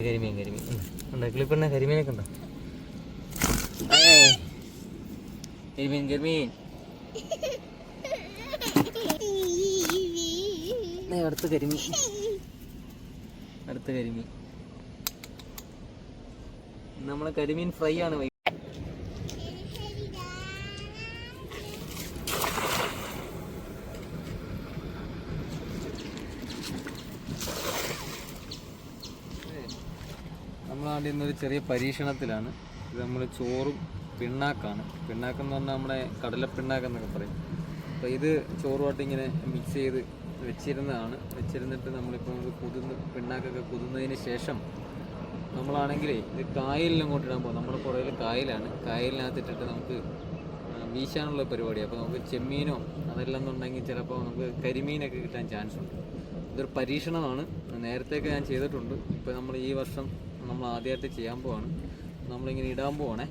കരിമീൻ ഉണ്ടോ? കിളിപ്പെണ്ണ കരിമീനൊക്കെ ഉണ്ടോ? കരിമീൻ അടുത്ത കരിമീൻ നമ്മളെ കരിമീൻ ഫ്രൈ ആണ്. നമ്മളാദ്യം ഇന്നൊരു ചെറിയ പരീക്ഷണത്തിലാണ്. ഇത് നമ്മൾ ചോറും പിണ്ണാക്കാണ്. പിണ്ണാക്കെന്ന് പറഞ്ഞാൽ നമ്മുടെ കടലപ്പിണ്ണാക്കെന്നൊക്കെ പറയും. അപ്പോൾ ഇത് ചോറുമായിട്ട് ഇങ്ങനെ മിക്സ് ചെയ്ത് വെച്ചിരുന്നിട്ട് നമ്മളിപ്പോൾ പിണ്ണാക്കൊക്കെ കുതിർന്നതിന് ശേഷം നമ്മളാണെങ്കിൽ ഇത് കായലിലും അങ്ങോട്ട് ഇടാൻ പോകും. നമ്മുടെ പുറകിൽ കായലിനകത്തിട്ടിട്ട് നമുക്ക് വീശാനുള്ള പരിപാടിയാണ്. അപ്പോൾ നമുക്ക് ചെമ്മീനോ അതെല്ലാം എന്നുണ്ടെങ്കിൽ ചിലപ്പോൾ നമുക്ക് കരിമീനൊക്കെ കിട്ടാൻ ചാൻസ് ഉണ്ട്. ഇതൊരു പരീക്ഷണമാണ്. നേരത്തെയൊക്കെ ഞാൻ ചെയ്തിട്ടുണ്ട്. ഇപ്പോൾ നമ്മൾ ഈ വർഷം നമ്മൾ ആദ്യമായിട്ട് ചെയ്യാൻ പോവാണ്. നമ്മളിങ്ങനെ ഇടാൻ പോവാണേ.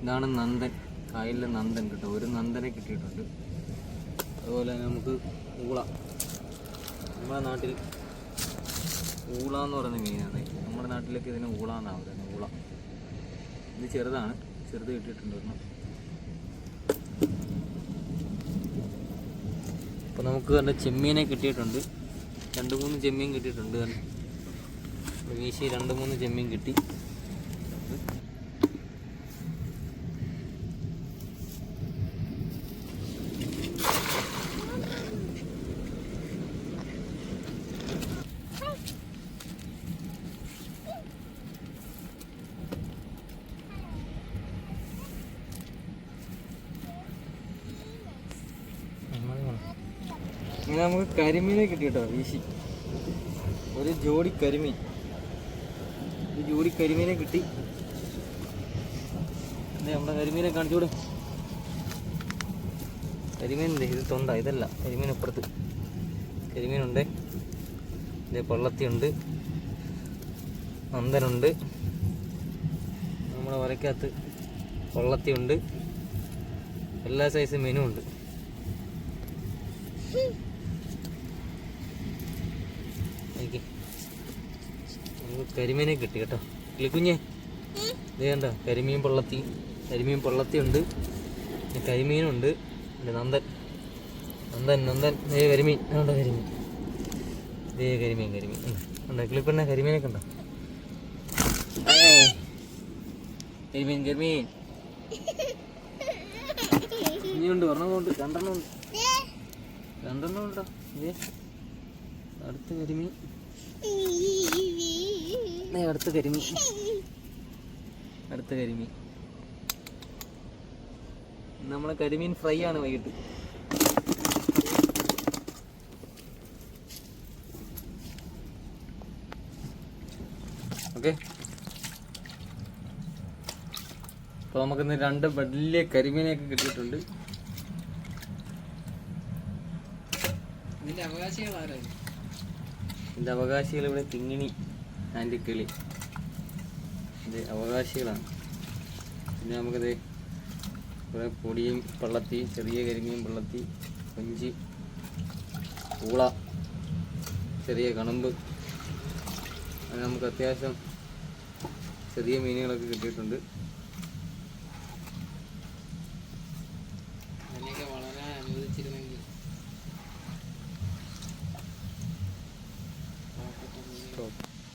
ഇതാണ് നന്ദൻ, കായലിലെ നന്ദൻ കേട്ടോ. ഒരു നന്ദനെ കിട്ടിയിട്ടുണ്ട്. അതുപോലെ തന്നെ നമുക്ക് ഊള, നമ്മുടെ നാട്ടിൽ ഊള എന്ന് പറയുന്ന മീനാണ്. നമ്മുടെ നാട്ടിലേക്ക് ഇതിന് ഊള എന്നാണ് പറയുന്നത്. ഊള ഇത് ചെറുതാണ്, ചെറുത് കിട്ടിയിട്ടുണ്ട് ഒരെണ്ണം. അപ്പോൾ നമുക്ക് നല്ല ചെമ്മീനെ കിട്ടിയിട്ടുണ്ട്. 2-3 ചെമ്മീൻ കിട്ടിയിട്ടുണ്ട്. വീശി 2-3 ചെമ്മീൻ കിട്ടി. ഇങ്ങനെ നമുക്ക് കരിമീനെ കിട്ടി കേട്ടോ. വീശി ഒരു ജോഡി കരിമീനെ കിട്ടി. നമ്മുടെ കരിമീനെ കാണിച്ചോട്. കരിമീനുണ്ട്. ഇത് തൊണ്ട, ഇതല്ല കരിമീൻ. അപ്പുറത്ത് കരിമീനുണ്ട്. ഇത് പള്ളത്തിയുണ്ട്, നന്ദനുണ്ട്, നമ്മുടെ വരയ്ക്കകത്ത് പള്ളത്തിയുണ്ട്. എല്ലാ സൈസ് മീനും ഉണ്ട്. നമുക്ക് കരിമീനെ കിട്ടി കേട്ടോ. കിളിക്കുഞ്ഞേ ഇത് കണ്ടോ, കരിമീൻ പള്ളത്തി ഉണ്ട്, കരിമീനുണ്ട്. നന്ദൻ കരിമീൻ ഉണ്ടോ? കരിമീൻ ഉണ്ടോ? കിളിപ്പെണ്ണ കരിമീനൊക്കെ ഉണ്ടോ? കരിമീൻ ഇനിയുണ്ട്. ഒരെണ്ണമുണ്ട്, 2 ഉണ്ടോ? അടുത്ത കരിമീൻ നമ്മളെ കരിമീൻ ഫ്രൈ ആണ് വൈകിട്ട്. ഓക്കെ, അപ്പോൾ നമുക്കിന്ന് 2 വലിയ കരിമീനെയൊക്കെ കിട്ടിയിട്ടുണ്ട്. ഇതിൻ്റെ അവകാശികൾ ഇവിടെ തിങ്ങിണി ആൻഡ് കിളി, ഇത് അവകാശികളാണ്. പിന്നെ നമുക്കിത് കുറേ പൊടിയും പള്ളത്തി, ചെറിയ കരിമീൻ പള്ളത്തി, കൊഞ്ചി, പൂള, ചെറിയ കണമ്പ്, അങ്ങനെ നമുക്ക് അത്യാവശ്യം ചെറിയ മീനുകളൊക്കെ കിട്ടിയിട്ടുണ്ട്.